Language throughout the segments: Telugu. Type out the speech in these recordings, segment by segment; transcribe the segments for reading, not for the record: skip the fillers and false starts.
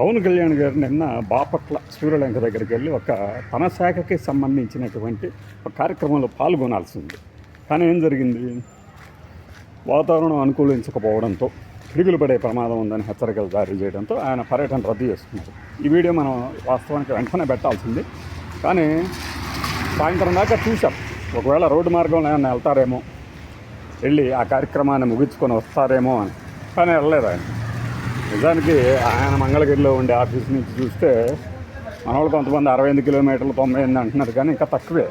పవన్ కళ్యాణ్ గారు నిన్న బాపట్ల సూర్యలంక దగ్గరికి వెళ్ళి తన శాఖకి సంబంధించినటువంటి ఒక కార్యక్రమంలో పాల్గొనాల్సింది. కానీ ఏం జరిగింది, వాతావరణం అనుకూలించకపోవడంతో పిడుగులు పడే ప్రమాదం ఉందని హెచ్చరికలు జారీ చేయడంతో ఆయన పర్యటన రద్దు చేసుకున్నారు. ఈ వీడియో మనం వాస్తవానికి వెంటనే పెట్టాల్సింది, కానీ సాయంత్రం దాకా చూసాం. ఒకవేళ రోడ్డు మార్గంలో ఏమైనా వెళ్తారేమో, వెళ్ళి ఆ కార్యక్రమాన్ని ముగించుకొని వస్తారేమో అని. కానీ వెళ్ళలేదు ఆయన. నిజానికి ఆయన మంగళగిరిలో ఉండే ఆఫీస్ నుంచి చూస్తే మన వాళ్ళు కొంతమంది 68 కిలోమీటర్లు 98 అంటున్నారు, కానీ ఇంకా తక్కువే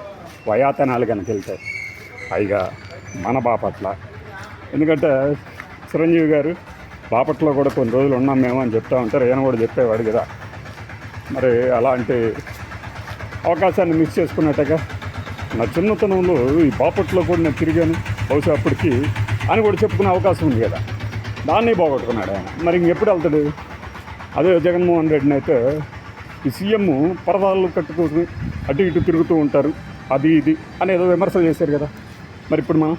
వయాతనాలు కనుక వెళ్తే. పైగా మన బాపట్ల, ఎందుకంటే చిరంజీవి గారు బాపట్లో కూడా కొన్ని రోజులు ఉన్నాం మేము అని చెప్తా ఉంటారు, ఈయన కూడా చెప్పేవాడు కదా. మరి అలాంటి అవకాశాన్ని మిస్ చేసుకున్నట్టుగా నా చిన్నతనంలో ఈ బాపట్లో కూడా నేను తిరిగాను, బహుశా అప్పటికి అని కూడా చెప్పుకునే అవకాశం ఉంది కదా. దాన్ని పోగొట్టుకున్నాడు ఆయన. మరి ఇంకెప్పుడు వెళ్తాడు? అదే జగన్మోహన్ రెడ్డిని అయితే ఈ సీఎం పరదాలు కట్టుకొని అటు ఇటు తిరుగుతూ ఉంటారు, అది ఇది అని ఏదో విమర్శలు చేశారు కదా. మరి ఇప్పుడు మనం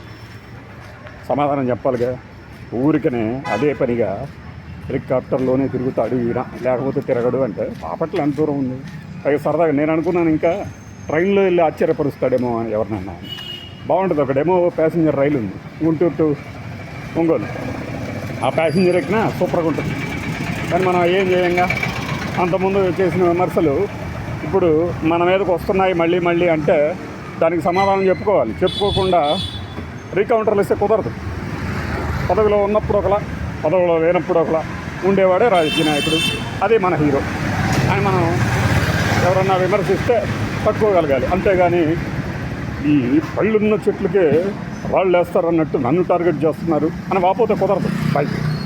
సమాధానం చెప్పాలిగా. ఊరికనే అదే పనిగా హెలికాప్టర్లోనే తిరుగుతాడు ఈయన, లేకపోతే తిరగడు అంటే బాపట్ల ఎంత దూరం ఉంది? పైగా సరదాగా నేను అనుకున్నాను ఇంకా ట్రైన్లో వెళ్ళి ఆశ్చర్యపరుస్తాడేమో అని ఎవరినన్నా. బాగుంటుంది, ఒక డెమో ప్యాసింజర్ రైలు ఉంది గుంటూరు టు ఒంగోలు. ఆ ప్యాసింజర్ ఎక్కినా సూపర్గా ఉంటుంది. కానీ మనం ఏం చేయంగా, అంతకుముందు చేసిన విమర్శలు ఇప్పుడు మన మీదకి వస్తున్నాయి మళ్ళీ మళ్ళీ అంటే దానికి సమాధానం చెప్పుకోవాలి. చెప్పుకోకుండా రీకౌంటర్లు ఇస్తే కుదరదు. పదవిలో ఉన్నప్పుడు ఒకలా, పదవిలో లేనప్పుడు ఒకలా ఉండేవాడే రాజకీయ నాయకుడు. అదే మన హీరో. ఆయన మనం ఎవరన్నా విమర్శిస్తే తట్టుకోగలగాలి, అంతేగాని ఈ పళ్ళున్న చెట్లకే రాళ్ళు వేస్తారన్నట్టు నన్ను టార్గెట్ చేస్తున్నారు అని వాపోతే కుదరదు. బై.